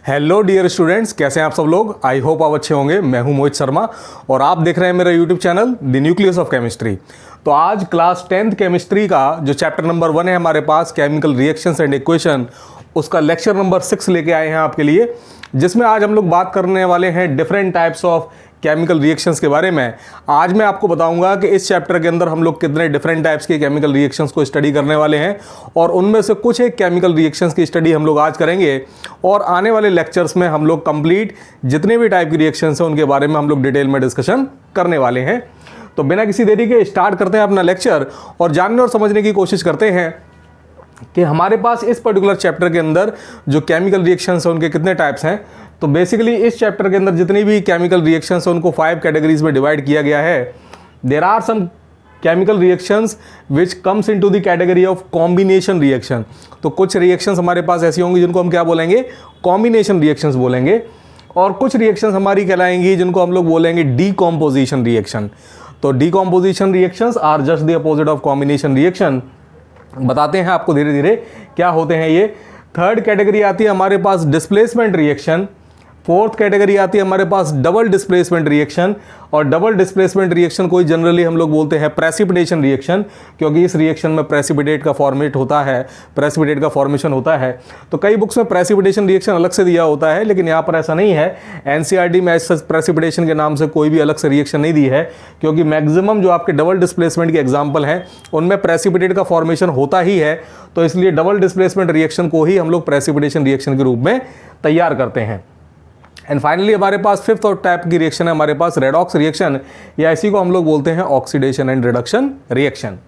Hello dear students, कैसे हैं आप सब लोग। आई होप आप अच्छे होंगे। मैं हूं मोहित शर्मा और आप देख रहे हैं मेरा YouTube channel the nucleus of chemistry. तो आज क्लास 10th केमिस्ट्री का जो चैप्टर नंबर 1 है हमारे पास, केमिकल रिएक्शंस एंड इक्वेशन, उसका लेक्चर नंबर 6 लेके आए हैं आपके लिए, जिसमें आज हम लोग बात करने वाले हैं different types of chemical reactions के बारे में। आज मैं आपको बताऊंगा कि इस चैप्टर के अंदर हम लोग कितने डिफरेंट टाइप्स के केमिकल रिएक्शंस को स्टडी करने वाले हैं और उनमें से कुछ एक केमिकल रिएक्शंस की स्टडी हम लोग आज करेंगे और आने वाले लेक्चर्स में हम लोग कंप्लीट जितने भी टाइप की रिएक्शंस हैं उनके बारे में हम लोग डिटेल में डिस्कशन करने वाले हैं। तो बिना किसी देरी के स्टार्ट करते हैं अपना लेक्चर और जानने और समझने की कोशिश करते हैं कि हमारे पास इस पर्टिकुलर चैप्टर के अंदर जो केमिकल रिएक्शंस हैं उनके कितने टाइप्स हैं। तो बेसिकली इस चैप्टर के अंदर जितनी भी केमिकल रिएक्शंस हैं उनको 5 कैटेगरीज में डिवाइड किया गया है। There are some chemical reactions which comes into the category of combination reaction. तो कुछ रिएक्शंस हमारे पास ऐसी होंगी जिनको हम क्या बोलेंगे, कॉम्बिनेशन रिएक्शंस बोलेंगे, और कुछ रिएक्शंस हमारी कहलाएंगी जिनको हम लोग बोलेंगे डीकॉम्पोजिशन रिएक्शन। तो decomposition reactions are just the opposite of combination reaction. बताते हैं आपको धीरे धीरे क्या होते हैं ये। थर्ड कैटेगरी आती है हमारे पास डिस्प्लेसमेंट रिएक्शन। फोर्थ कैटेगरी आती है हमारे पास डबल डिस्प्लेसमेंट रिएक्शन, और डबल डिस्प्लेसमेंट रिएक्शन को जनरली हम लोग बोलते हैं प्रेसिपिटेशन रिएक्शन, क्योंकि इस रिएक्शन में प्रेसिपिटेट का फॉर्मेट होता है, प्रेसिपिटेट का फॉर्मेशन होता है। तो कई बुक्स में प्रेसिपिटेशन रिएक्शन अलग से दिया होता है, लेकिन यहाँ पर ऐसा नहीं है। एनसीईआरटी में ऐसा प्रेसिपिटेशन के नाम से कोई भी अलग से रिएक्शन नहीं दी है, क्योंकि मैक्सिमम जो आपके डबल डिस्प्लेसमेंट के एग्जाम्पल हैं उनमें प्रेसिपिटेट का फॉर्मेशन होता ही है। तो इसलिए डबल डिस्प्लेसमेंट रिएक्शन को ही हम लोग प्रेसिपिटेशन रिएक्शन के रूप में तैयार करते हैं। एंड फाइनली हमारे पास फिफ्थ और टाइप की रिएक्शन है हमारे पास रेडॉक्स रिएक्शन, या इसी को हम लोग बोलते हैं ऑक्सीडेशन एंड रिडक्शन रिएक्शन।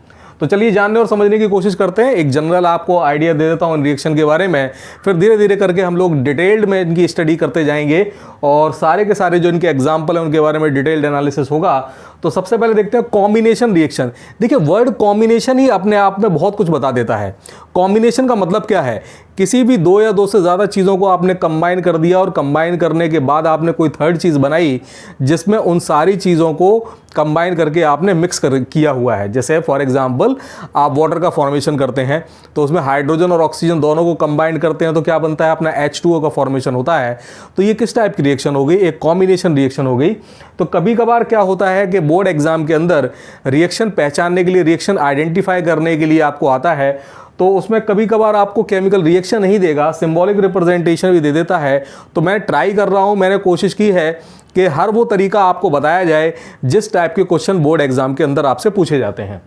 तो चलिए जानने और समझने की कोशिश करते हैं। एक जनरल आपको आइडिया दे देता हूँ इन रिएक्शन के बारे में, फिर धीरे धीरे करके हम लोग डिटेल्ड में इनकी स्टडी करते जाएंगे और सारे के सारे जो इनके एग्जाम्पल हैं उनके बारे में डिटेल्ड एनालिसिस होगा। तो सबसे पहले देखते हैं कॉम्बिनेशन रिएक्शन। देखिए, वर्ड कॉम्बिनेशन ही अपने आप में बहुत कुछ बता देता है। कॉम्बिनेशन का मतलब क्या है, किसी भी दो या दो से ज़्यादा चीज़ों को आपने कंबाइन कर दिया और कंबाइन करने के बाद आपने कोई थर्ड चीज़ बनाई जिसमें उन सारी चीज़ों को कंबाइन करके आपने मिक्स किया हुआ है। जैसे फॉर एग्जांपल आप वाटर का फॉर्मेशन करते हैं तो उसमें हाइड्रोजन और ऑक्सीजन दोनों को कंबाइन करते हैं तो क्या बनता है, अपना H2O का फॉर्मेशन होता है। तो ये किस टाइप की रिएक्शन हो गई, एक कॉम्बिनेशन रिएक्शन हो गई। तो कभी कभार क्या होता है कि बोर्ड एग्जाम के अंदर रिएक्शन पहचानने के लिए, रिएक्शन आइडेंटिफाई करने के लिए आपको आता है, तो उसमें कभी कभार आपको केमिकल रिएक्शन नहीं देगा, सिंबॉलिक रिप्रेजेंटेशन भी दे देता है। तो मैं ट्राई कर रहा हूं, मैंने कोशिश की है कि हर वो तरीका आपको बताया जाए जिस टाइप के क्वेश्चन बोर्ड एग्जाम के अंदर आपसे पूछे जाते हैं।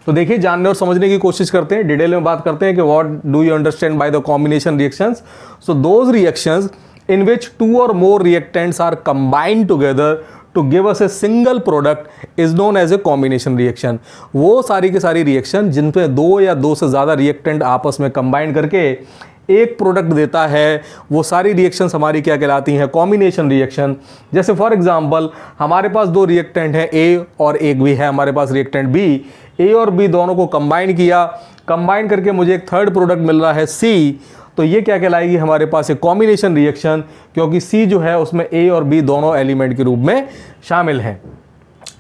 तो देखिए, जानने और समझने की कोशिश करते हैं, डिटेल में बात करते हैं कि what do you understand by the combination reactions. So those reactions in which 2 or more reactants are combined together to give us a single product is known as a combination reaction। वो सारी की सारी reaction जिन पे 2 या 2 से ज़्यादा reactant आपस में कंबाइन करके एक प्रोडक्ट देता है, वो सारी रिएक्शंस हमारी क्या कहलाती हैं, कॉम्बिनेशन रिएक्शन। जैसे फॉर एग्जांपल हमारे पास 2 रिएक्टेंट हैं, ए और एक भी है हमारे पास रिएक्टेंट बी। ए और बी दोनों को कंबाइन किया, कंबाइन करके मुझे एक थर्ड प्रोडक्ट मिल रहा है सी। तो ये क्या कहलाएगी हमारे पास, एक कॉम्बिनेशन रिएक्शन, क्योंकि सी जो है उसमें ए और बी दोनों एलिमेंट के रूप में शामिल हैं।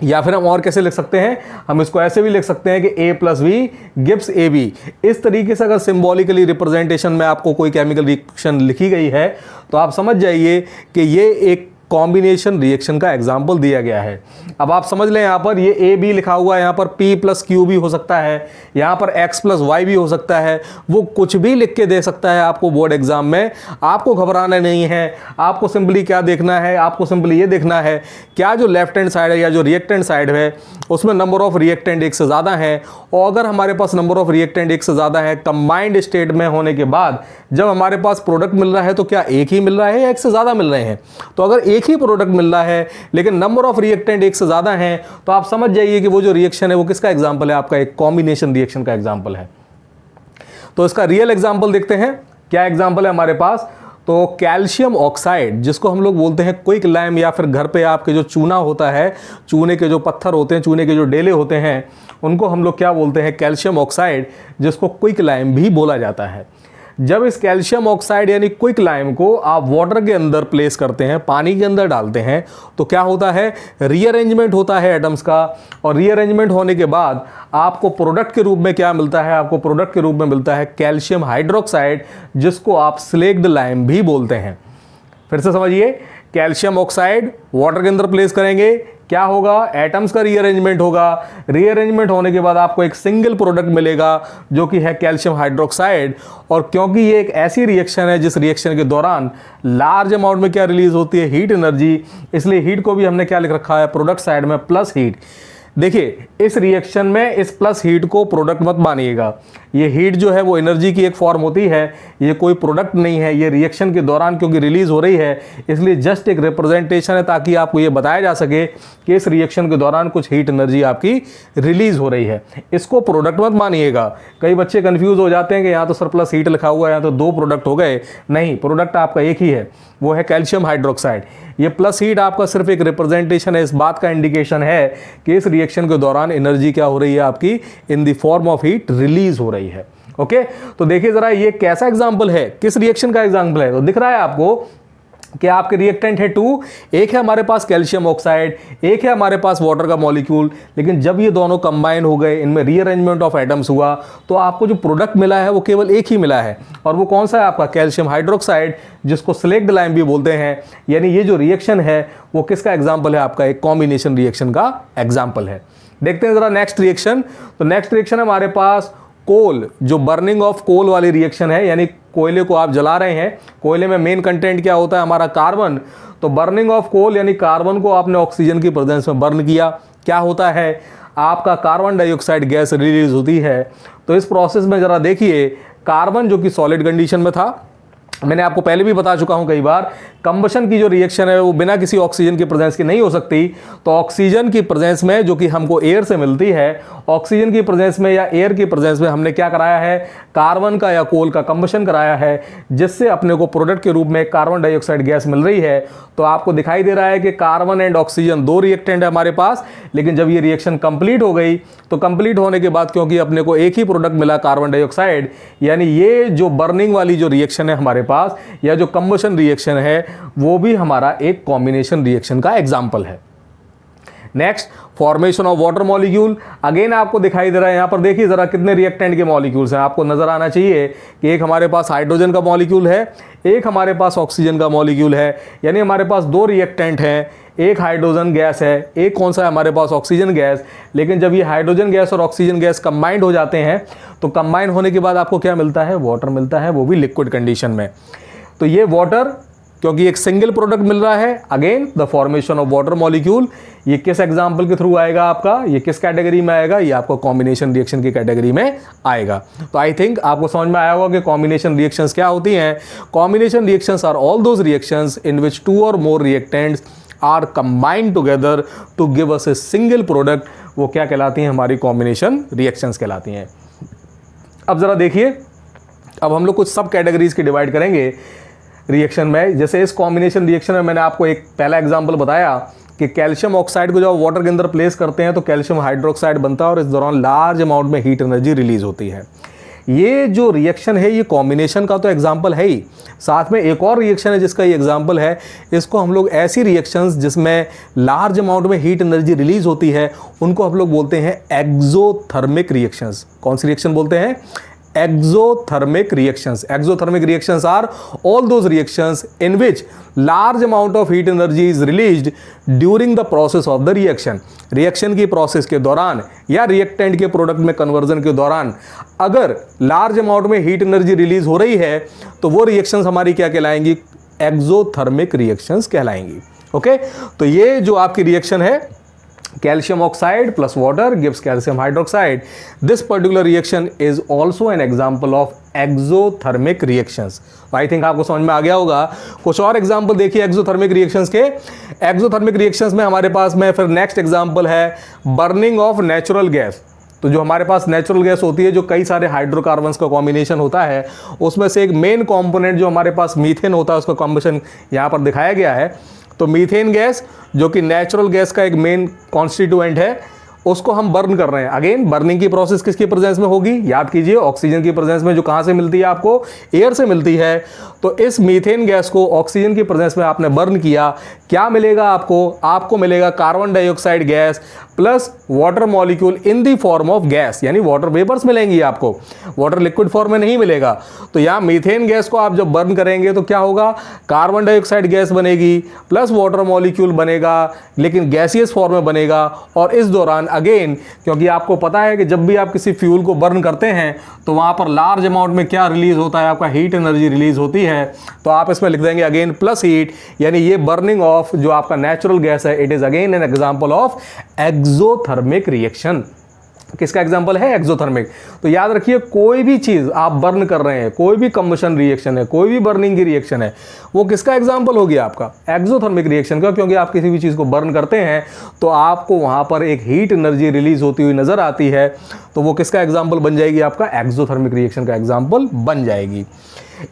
या फिर हम और कैसे लिख सकते हैं, हम इसको ऐसे भी लिख सकते हैं कि A + B गिव्स AB। इस तरीके से अगर सिंबॉलिकली रिप्रेजेंटेशन में आपको कोई केमिकल रिएक्शन लिखी गई है तो आप समझ जाइए कि ये एक कॉम्बिनेशन रिएक्शन का एग्जाम्पल दिया गया है। अब आप समझ लें, यहाँ पर ये AB लिखा हुआ है, यहाँ पर P + Q भी हो सकता है, यहाँ पर X + Y भी हो सकता है, वो कुछ भी लिख के दे सकता है आपको बोर्ड एग्जाम में। आपको घबराना नहीं है, आपको सिंपली क्या देखना है, आपको सिंपली ये देखना है क्या जो लेफ्ट हैंड साइड है या जो रिएक्टेंट साइड है उसमें नंबर ऑफ रिएक्टेंट एक से ज़्यादा है। और अगर हमारे पास नंबर ऑफ रिएक्टेंट एक से ज़्यादा है कंबाइंड स्टेट में होने के बाद जब हमारे पास प्रोडक्ट मिल रहा है तो क्या एक ही मिल रहा है या एक से ज़्यादा मिल रहे हैं। तो अगर एक ही प्रोडक्ट मिल रहा है लेकिन नंबर ऑफ रिएक्टेंट एक से ज़्यादा हैं तो आप समझ जाइए कि वो जो रिएक्शन है वो किसका एग्जाम्पल है, आपका एक कॉम्बिनेशन रिएक्शन का एग्जाम्पल है। तो इसका रियल एग्जाम्पल देखते हैं, क्या एग्जाम्पल है हमारे पास। तो कैल्शियम ऑक्साइड, जिसको हम लोग बोलते हैं क्विक लाइम, या फिर घर पे आपके जो चूना होता है, चूने के जो पत्थर होते हैं, चूने के जो डेले होते हैं, उनको हम लोग क्या बोलते हैं, कैल्शियम ऑक्साइड, जिसको क्विक लाइम भी बोला जाता है। जब इस कैल्शियम ऑक्साइड यानी क्विक लाइम को आप वाटर के अंदर प्लेस करते हैं, पानी के अंदर डालते हैं, तो क्या होता है, रीअरेंजमेंट होता है एटम्स का। और रीअरेंजमेंट होने के बाद आपको प्रोडक्ट के रूप में क्या मिलता है, आपको प्रोडक्ट के रूप में मिलता है कैल्शियम हाइड्रोक्साइड, जिसको आप स्लेक्ड लाइम भी बोलते हैं। फिर से समझिए, कैल्शियम ऑक्साइड वाटर के अंदर प्लेस करेंगे, क्या होगा, एटम्स का रीअरेंजमेंट होगा। रीअरेंजमेंट होने के बाद आपको एक सिंगल प्रोडक्ट मिलेगा जो कि है कैल्शियम हाइड्रोक्साइड। और क्योंकि ये एक ऐसी रिएक्शन है जिस रिएक्शन के दौरान लार्ज अमाउंट में क्या रिलीज होती है, हीट एनर्जी, इसलिए हीट को भी हमने क्या लिख रखा है प्रोडक्ट साइड में, प्लस हीट। देखिए, इस रिएक्शन में इस प्लस हीट को प्रोडक्ट मत मानिएगा, ये हीट जो है वो एनर्जी की एक फॉर्म होती है, ये कोई प्रोडक्ट नहीं है, ये रिएक्शन के दौरान क्योंकि रिलीज हो रही है इसलिए जस्ट एक रिप्रेजेंटेशन है, ताकि आपको ये बताया जा सके कि इस रिएक्शन के दौरान कुछ हीट एनर्जी आपकी रिलीज हो रही है। इसको प्रोडक्ट मत मानिएगा। कई बच्चे कंफ्यूज हो जाते हैं कि यहाँ तो सर प्लस हीट लिखा हुआ है, यहाँ तो दो प्रोडक्ट हो गए। नहीं, प्रोडक्ट आपका एक ही है, वो है कैल्शियम हाइड्रोक्साइड। ये प्लस हीट आपका सिर्फ एक रिप्रेजेंटेशन है, इस बात का इंडिकेशन है कि इस रिएक्शन के दौरान एनर्जी क्या हो रही है आपकी, in the form of heat release हो रही है। ओके, तो देखिए जरा ये कैसा एग्जांपल है, किस रिएक्शन का एग्जांपल है। तो दिख रहा है आपको कि आपके रिएक्टेंट है 2, एक है हमारे पास कैल्शियम ऑक्साइड, एक है हमारे पास वाटर का मॉलिक्यूल। लेकिन जब ये दोनों कंबाइन हो गए, इनमें रीअरेंजमेंट ऑफ एटम्स हुआ, तो आपको जो प्रोडक्ट मिला है वो केवल एक ही मिला है, और वो कौन सा है आपका कैल्शियम हाइड्रोक्साइड, जिसको स्लेक्ड लाइम भी बोलते हैं। यानी ये जो रिएक्शन है वो किसका एग्जाम्पल है, आपका एक कॉम्बिनेशन रिएक्शन का एग्जाम्पल है। देखते हैं जरा नेक्स्ट रिएक्शन। तो नेक्स्ट रिएक्शन है हमारे पास कोल, जो बर्निंग ऑफ कोल वाली रिएक्शन है, यानी कोयले को आप जला रहे हैं। कोयले में मेन कंटेंट क्या होता है हमारा, कार्बन। तो बर्निंग ऑफ कोल यानी कार्बन को आपने ऑक्सीजन की प्रेजेंस में बर्न किया, क्या होता है, आपका कार्बन डाइऑक्साइड गैस रिलीज होती है। तो इस प्रोसेस में जरा देखिए, कार्बन जो कि सॉलिड कंडीशन में था, मैंने आपको पहले भी बता चुका हूं कई बार, कंबशन की जो रिएक्शन है वो बिना किसी ऑक्सीजन की प्रेजेंस के नहीं हो सकती। तो ऑक्सीजन की प्रेजेंस में, जो कि हमको एयर से मिलती है, ऑक्सीजन की प्रेजेंस में या एयर की प्रेजेंस में हमने क्या कराया है, कार्बन का या कोल का कंबशन कराया है, जिससे अपने को प्रोडक्ट के रूप में कार्बन डाइऑक्साइड गैस मिल रही है। तो आपको दिखाई दे रहा है कि कार्बन एंड ऑक्सीजन दो रिएक्टेंट है हमारे पास। लेकिन जब ये रिएक्शन कंप्लीट हो गई, तो कंप्लीट होने के बाद क्योंकि अपने को एक ही प्रोडक्ट मिला कार्बन डाइऑक्साइड, यानी ये जो बर्निंग वाली जो रिएक्शन है हमारे पास, या जो कंबशन रिएक्शन है, वो भी हमारा एक कॉम्बिनेशन रिएक्शन का एग्जाम्पल है। Next, formation of water molecule. Again आपको दिखाई दे रहा है, यहां पर देखिए जरा कितने रिएक्टेंट के मॉलिक्यूल्स हैं। आपको नजर आना चाहिए कि एक हमारे पास हाइड्रोजन का मॉलिक्यूल है, एक हमारे पास ऑक्सीजन का मॉलिक्यूल है, यानी हमारे पास दो रिएक्टेंट हैं, एक हाइड्रोजन गैस है, एक कौन सा है हमारे पास ऑक्सीजन गैस। लेकिन जब ये हाइड्रोजन गैस और ऑक्सीजन गैस कंबाइंड हो जाते हैं, तो कंबाइन होने के बाद आपको क्या मिलता है, वाटर मिलता है, वो भी लिक्विड कंडीशन में। तो ये वाटर, क्योंकि एक सिंगल प्रोडक्ट मिल रहा है, again the formation of water molecule, ये किस एग्जांपल के थ्रू आएगा आपका, ये किस कैटेगरी में आएगा, ये आपको कॉम्बिनेशन रिएक्शन की कैटेगरी में आएगा। तो आई थिंक आपको समझ में आया होगा कि कॉम्बिनेशन रिएक्शंस क्या होती हैं। Combination reactions are all those reactions in which 2 और more reactants are combined together to give us a single product. वो क्या कहलाती हैं, हमारी कॉम्बिनेशन रिएक्शंस कहलाती हैं। अब जरा देखिए, अब हम लोग कुछ सब कैटेगरीज की डिवाइड करेंगे रिएक्शन में। जैसे इस कॉम्बिनेशन रिएक्शन में मैंने आपको एक पहला एग्जांपल बताया कि कैल्शियम ऑक्साइड को जब वाटर के अंदर प्लेस करते हैं तो कैल्शियम हाइड्रोक्साइड बनता है, और इस दौरान लार्ज अमाउंट में हीट एनर्जी रिलीज होती है। ये जो रिएक्शन है ये कॉम्बिनेशन का तो एग्जाम्पल है ही, साथ में एक और रिएक्शन है जिसका ये एग्जाम्पल है। इसको हम लोग ऐसी रिएक्शंस जिसमें लार्ज अमाउंट में हीट एनर्जी रिलीज होती है, उनको हम लोग बोलते हैं एक्सोथर्मिक रिएक्शंस। कौन सी रिएक्शन बोलते हैं, exothermic reactions. Exothermic reactions are all those reactions in which large amount of heat energy is released during the process of the reaction. Reaction की प्रोसेस के दौरान या रिएक्टेंट के प्रोडक्ट में कन्वर्जन के दौरान अगर लार्ज अमाउंट में हीट एनर्जी रिलीज हो रही है, तो वो रिएक्शंस हमारी क्या कहलाएंगी, एक्सोथर्मिक रिएक्शंस कहलाएंगी। ओके, तो ये जो आपकी रिएक्शन है, calcium oxide plus water gives calcium hydroxide. This particular reaction is also an example of exothermic reactions. I think आपको समझ में आ गया होगा। कुछ और एग्जाम्पल देखिए एक्सोथर्मिक रिएक्शंस के। एक्सोथर्मिक रिएक्शंस में हमारे पास में फिर नेक्स्ट एग्जाम्पल है बर्निंग ऑफ नेचुरल गैस। तो जो हमारे पास नेचुरल गैस होती है, जो कई सारे हाइड्रोकार्बन्स का कॉम्बिनेशन होता है, उसमें से एक मेन कंपोनेंट जो हमारे पास मीथेन होता है, उसका कॉम्बिनेशन यहाँ पर दिखाया गया है। तो मीथेन गैस जो कि नेचुरल गैस का एक मेन कॉन्स्टिट्यूएंट है, उसको हम बर्न कर रहे हैं। अगेन बर्निंग की प्रोसेस किसकी प्रेजेंस में होगी, याद कीजिए ऑक्सीजन की प्रेजेंस में, जो कहां से मिलती है आपको, एयर से मिलती है। तो इस मीथेन गैस को ऑक्सीजन की प्रेजेंस में आपने बर्न किया, क्या मिलेगा आपको, आपको मिलेगा carbon dioxide gas plus water molecule in the form of gas, यानी वाटर वेपर्स मिलेंगी आपको, वाटर लिक्विड फॉर्म में नहीं मिलेगा। तो यहां मीथेन गैस को आप जब बर्न करेंगे तो क्या होगा, कार्बन डाइऑक्साइड गैस बनेगी प्लस वाटर मॉलिक्यूल बनेगा, लेकिन गैसियस फॉर्म में बनेगा। और इस दौरान अगेन, क्योंकि आपको पता है कि जब भी आप किसी फ्यूल को बर्न करते हैं तो वहां पर लार्ज अमाउंट में क्या रिलीज होता है, आपका हीट एनर्जी रिलीज होती है। तो आप इसमें लिख देंगे अगेन प्लस हीट, यानी ये बर्निंग ऑफ जो आपका नेचुरल गैस है, it is again an example of exothermic reaction. किसका एग्जांपल है, एक्सोथर्मिक। तो याद रखिए कोई भी चीज आप बर्न कर रहे हैं, कोई भी कंबशन रिएक्शन है, कोई भी बर्निंग की रिएक्शन है, वो किसका एग्जांपल होगी, आपका एक्सोथर्मिक रिएक्शन का। क्योंकि आप किसी भी चीज को बर्न करते हैं तो आपको वहां पर एक हीट एनर्जी रिलीज होती हुई नजर आती है, तो वो किसका एग्जांपल बन जाएगी, आपका एक्सोथर्मिक रिएक्शन का एग्जांपल बन जाएगी।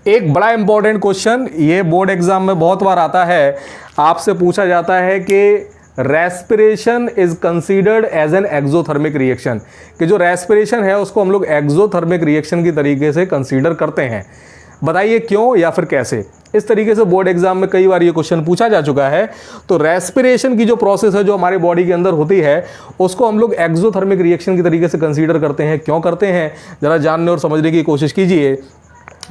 एक बड़ा इंपॉर्टेंट क्वेश्चन ये बोर्ड एग्जाम में बहुत बार आता है, आपसे पूछा जाता है कि respiration is considered as an exothermic reaction, कि जो रेस्पिरेशन है उसको हम लोग एक्सोथर्मिक रिएक्शन की तरीके से कंसीडर करते हैं। बताइए क्यों या फिर कैसे। इस तरीके से बोर्ड एग्जाम में कई बार ये क्वेश्चन पूछा जा चुका है। तो रेस्पिरेशन की जो प्रोसेस है जो हमारे बॉडी के अंदर होती है उसको हम लोग एक्सोथर्मिक रिएक्शन की तरीके से कंसीडर करते हैं। क्यों करते हैं, जरा जानने और समझने की कोशिश कीजिए।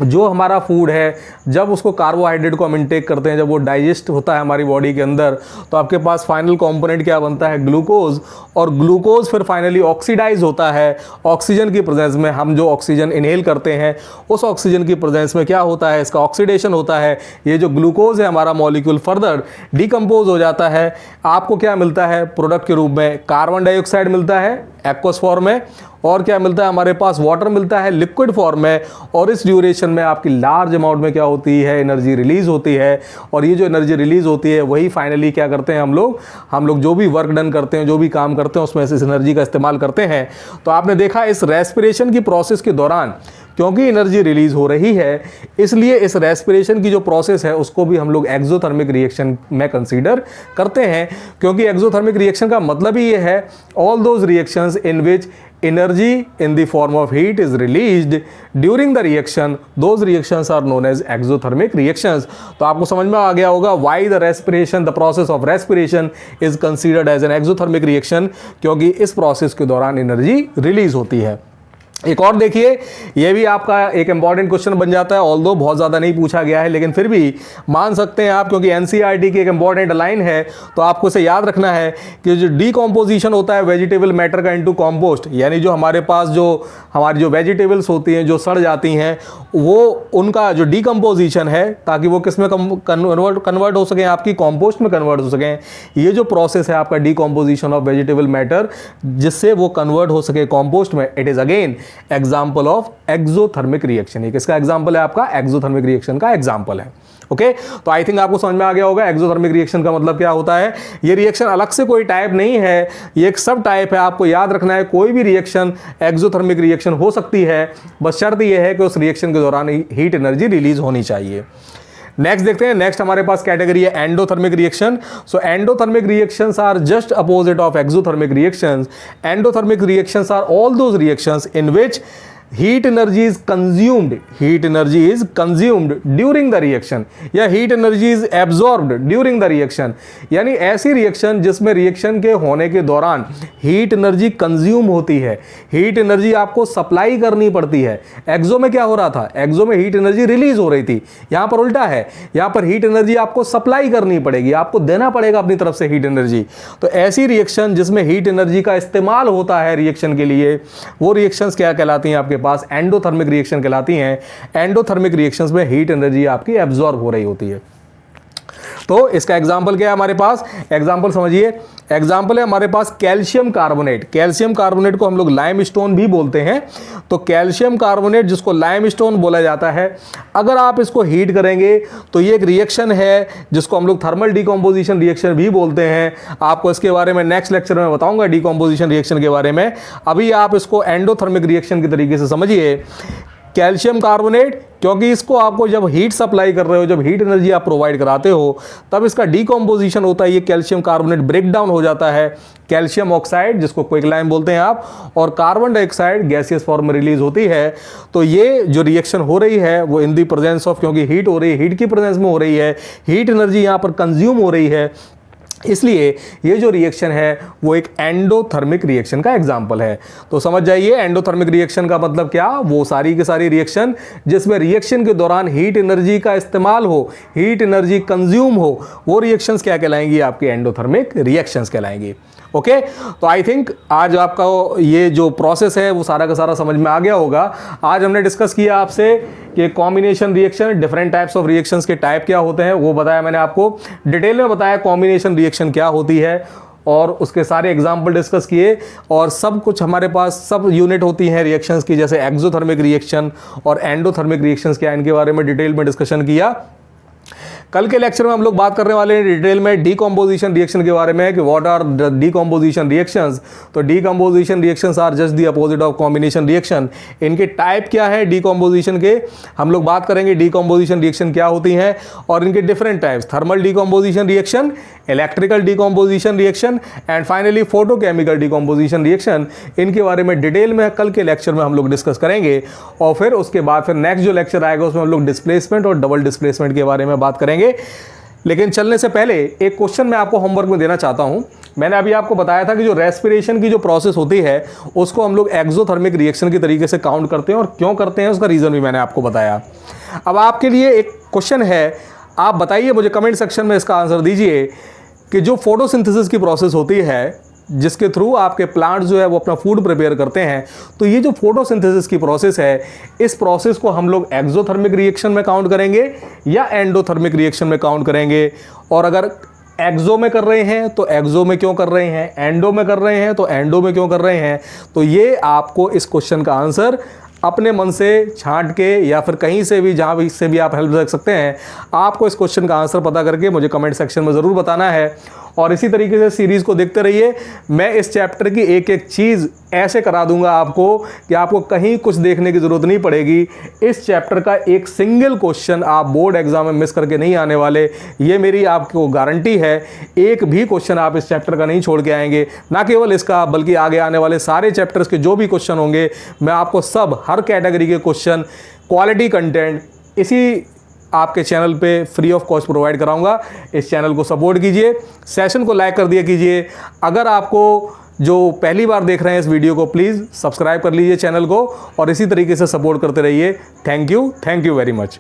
जो हमारा फूड है, जब उसको कार्बोहाइड्रेट को हम इनटेक करते हैं, जब वो डाइजेस्ट होता है हमारी बॉडी के अंदर, तो आपके पास फाइनल कंपोनेंट क्या बनता है, ग्लूकोज। और ग्लूकोज फिर फाइनली ऑक्सीडाइज होता है ऑक्सीजन की प्रेजेंस में। हम जो ऑक्सीजन इनहेल करते हैं उस ऑक्सीजन की प्रेजेंस में क्या होता है, इसका ऑक्सीडेशन होता है। ये जो ग्लूकोज है हमारा मॉलिक्यूल फर्दर डिकम्पोज हो जाता है। आपको क्या मिलता है प्रोडक्ट के रूप में, कार्बन डाइऑक्साइड मिलता है एक्वस फॉर्म में, और क्या मिलता है हमारे पास, वाटर मिलता है लिक्विड फॉर्म में। और इस ड्यूरेशन में आपकी लार्ज अमाउंट में क्या होती है, एनर्जी रिलीज होती है। और ये जो एनर्जी रिलीज होती है वही फाइनली क्या करते हैं हम लोग जो भी वर्क डन करते हैं, जो भी काम करते हैं, उसमें से इस एनर्जी का इस्तेमाल करते हैं। तो आपने देखा इस रेस्पिरेशन की प्रोसेस के दौरान क्योंकि एनर्जी रिलीज हो रही है, इसलिए इस रेस्पिरेशन की जो प्रोसेस है उसको भी हम लोग एक्सोथर्मिक रिएक्शन में कंसीडर करते हैं। क्योंकि एक्सोथर्मिक रिएक्शन का मतलब ही ये है, all those reactions in which energy in the form of heat is released during the reaction, those reactions are known as exothermic reactions। तो आपको समझ में आ गया होगा why the respiration, the process of respiration is considered as an exothermic reaction, क्योंकि इस process के दौरान एनर्जी रिलीज होती है। एक और देखिए, ये भी आपका एक इंपॉर्टेंट क्वेश्चन बन जाता है, ऑल्दो बहुत ज़्यादा नहीं पूछा गया है लेकिन फिर भी मान सकते हैं आप, क्योंकि एनसीईआरटी की एक इंपॉर्टेंट लाइन है। तो आपको इसे याद रखना है कि जो डीकॉम्पोजिशन होता है वेजिटेबल मैटर का इनटू कंपोस्ट, यानी जो हमारे पास जो हमारी जो वेजिटेबल्स होती हैं जो सड़ जाती हैं, वो उनका जो डीकम्पोजिशन है ताकि वो किस में कन्वर्ट हो सकें, आपकी कंपोस्ट में कन्वर्ट हो सकें। ये जो प्रोसेस है आपका डीकम्पोजिशन ऑफ वेजिटेबल मैटर, जिससे वो कन्वर्ट हो सके कंपोस्ट में, it is again example of exothermic reaction. ये किसका एग्जाम्पल है, आपका एक्सोथर्मिक रिएक्शन का एग्जाम्पल है। ओके, तो आई थिंक आपको समझ में आ गया होगा एक्सोथर्मिक रिएक्शन का मतलब क्या होता है। ये रिएक्शन अलग से कोई टाइप नहीं है, ये एक सब टाइप है। आपको याद रखना है कोई भी रिएक्शन एक्सोथर्मिक रिएक्शन हो सकती है, बस शर्त ये है कि उस रिएक्शन के दौरान हीट एनर्जी रिलीज होनी चाहिए। नेक्स्ट देखते हैं, नेक्स्ट हमारे पास कैटेगरी है endothermic reaction. So endothermic reactions are just opposite of exothermic reactions. Endothermic reactions are all those reactions in which heat energy is consumed during the reaction, या heat energy is absorbed during the reaction। यानी ऐसी reaction जिसमें reaction के होने के दौरान heat energy consume होती है, हीट एनर्जी आपको सप्लाई करनी पड़ती है। एक्सो में क्या हो रहा था, एक्सो में हीट एनर्जी रिलीज हो रही थी, यहां पर उल्टा है, यहां पर हीट एनर्जी आपको सप्लाई करनी पड़ेगी, आपको देना पड़ेगा अपनी तरफ से हीट एनर्जी। तो ऐसी रिएक्शन जिसमें हीट एनर्जी का इस्तेमाल होता है रिएक्शन के लिए, वो रिएक्शंस क्या कहलाती हैं आपके पास, एंडोथर्मिक रिएक्शन कहलाती हैं। एंडोथर्मिक रिएक्शंस में हीट एनर्जी आपकी एब्जॉर्ब हो रही होती है। तो इसका एग्जाम्पल क्या है हमारे पास, एग्जाम्पल समझिए, एग्जाम्पल है हमारे पास कैल्शियम कार्बोनेट। कैल्शियम कार्बोनेट को हम लोग लाइमस्टोन भी बोलते हैं। तो कैल्शियम कार्बोनेट जिसको लाइमस्टोन बोला जाता है, अगर आप इसको हीट करेंगे तो ये एक रिएक्शन है जिसको हम लोग थर्मल डिकम्पोजिशन रिएक्शन भी बोलते हैं। आपको इसके बारे में नेक्स्ट लेक्चर में बताऊंगा डिकम्पोजिशन रिएक्शन के बारे में। अभी आप इसको एंडोथर्मिक रिएक्शन के तरीके से समझिए। कैल्शियम कार्बोनेट, क्योंकि इसको आपको जब हीट सप्लाई कर रहे हो, जब हीट एनर्जी आप प्रोवाइड कराते हो, तब इसका डीकॉम्पोजिशन होता है, ये कैल्शियम कार्बोनेट ब्रेक डाउन हो जाता है कैल्शियम ऑक्साइड, जिसको क्विकलाइम बोलते हैं आप, और कार्बन डाइऑक्साइड गैसियस फॉर्म में रिलीज होती है। तो ये जो रिएक्शन हो रही है वो इन दी प्रेजेंस ऑफ, क्योंकि हीट हो रही है, हीट की प्रेजेंस में हो रही है, हीट एनर्जी यहाँ पर कंज्यूम हो रही है, इसलिए ये जो रिएक्शन है वो एक एंडोथर्मिक रिएक्शन का एग्जाम्पल है। तो समझ जाइए एंडोथर्मिक रिएक्शन का मतलब क्या, वो सारी की सारी रिएक्शन जिसमें रिएक्शन के दौरान हीट एनर्जी का इस्तेमाल हो, हीट एनर्जी कंज्यूम हो, वो रिएक्शंस क्या कहलाएंगी, आपकी एंडोथर्मिक रिएक्शंस कहलाएंगी। ओके, तो आई थिंक आज आपका ये जो प्रोसेस है वो सारा का सारा समझ में आ गया होगा। आज हमने डिस्कस किया आपसे कि combination reaction, different types of reactions के टाइप क्या होते हैं, वो बताया मैंने आपको, डिटेल में बताया कॉम्बिनेशन रिएक्शन क्या होती है, और उसके सारे एग्जाम्पल डिस्कस किए, और सब कुछ हमारे पास सब यूनिट होती हैं रिएक्शंस की, जैसे एक्सोथर्मिक रिएक्शन और एंडोथर्मिक रिएक्शंस क्या, इनके बारे में डिटेल में डिस्कशन किया। कल के लेक्चर में हम लोग बात करने वाले हैं डिटेल में डीकॉम्पोजिशन रिएक्शन के बारे में कि what are the decomposition reactions. तो decomposition reactions are just the opposite of combination reaction. इनके टाइप क्या है डीकॉम्पोजिशन के, हम लोग बात करेंगे डीकॉम्पोजिशन रिएक्शन क्या होती हैं और इनके different types, thermal decomposition reaction, electrical decomposition reaction and finally photochemical decomposition reaction. इनके बारे में डिटेल में कल के लेक्चर में हम लोग डिस्कस करेंगे, और फिर उसके बाद फिर नेक्स्ट जो लेक्चर आएगा उसमें हम लोग डिस्प्लेसमेंट और डबल डिस्प्लेसमेंट के बारे में बात करेंगे। लेकिन चलने से पहले एक क्वेश्चन मैं आपको होमवर्क में देना चाहता हूं। मैंने अभी आपको बताया था कि जो रेस्पिरेशन की जो प्रोसेस होती है उसको हम लोग एक्सोथर्मिक रिएक्शन के तरीके से काउंट करते हैं, और क्यों करते हैं उसका रीजन भी मैंने आपको बताया। अब आपके लिए एक क्वेश्चन है, आप बताइए मुझे कमेंट सेक्शन में इसका आंसर दीजिए कि जो फोटोसिंथेसिस की प्रोसेस होती है जिसके थ्रू आपके प्लांट जो है वो अपना फूड प्रिपेयर करते हैं, तो ये जो फोटोसिंथेसिस की प्रोसेस है, इस प्रोसेस को हम लोग एक्सोथर्मिक रिएक्शन में काउंट करेंगे या एंडोथर्मिक रिएक्शन में काउंट करेंगे। और अगर एक्सो में कर रहे हैं तो एक्सो में क्यों कर रहे हैं, एंडो में कर रहे हैं तो एंडो में क्यों कर रहे हैं। तो ये आपको इस क्वेश्चन का आंसर अपने मन से छांट के या फिर कहीं से भी जहाँ भी से भी आप हेल्प रख सकते हैं, आपको इस क्वेश्चन का आंसर पता करके मुझे कमेंट सेक्शन में ज़रूर बताना है। और इसी तरीके से सीरीज़ को देखते रहिए, मैं इस चैप्टर की एक एक चीज़ ऐसे करा दूंगा आपको कि आपको कहीं कुछ देखने की ज़रूरत नहीं पड़ेगी। इस चैप्टर का एक सिंगल क्वेश्चन आप बोर्ड एग्जाम में मिस करके नहीं आने वाले, ये मेरी आपको गारंटी है। एक भी क्वेश्चन आप इस चैप्टर का नहीं छोड़ के आएंगे, ना केवल इसका बल्कि आगे आने वाले सारे चैप्टर्स के जो भी क्वेश्चन होंगे मैं आपको सब हर कैटेगरी के क्वेश्चन, क्वालिटी कंटेंट इसी आपके चैनल पे फ्री ऑफ कॉस्ट प्रोवाइड कराऊंगा। इस चैनल को सपोर्ट कीजिए, सेशन को लाइक कर दिया कीजिए। अगर आपको जो पहली बार देख रहे हैं इस वीडियो को, प्लीज़ सब्सक्राइब कर लीजिए चैनल को और इसी तरीके से सपोर्ट करते रहिए। Thank you very much.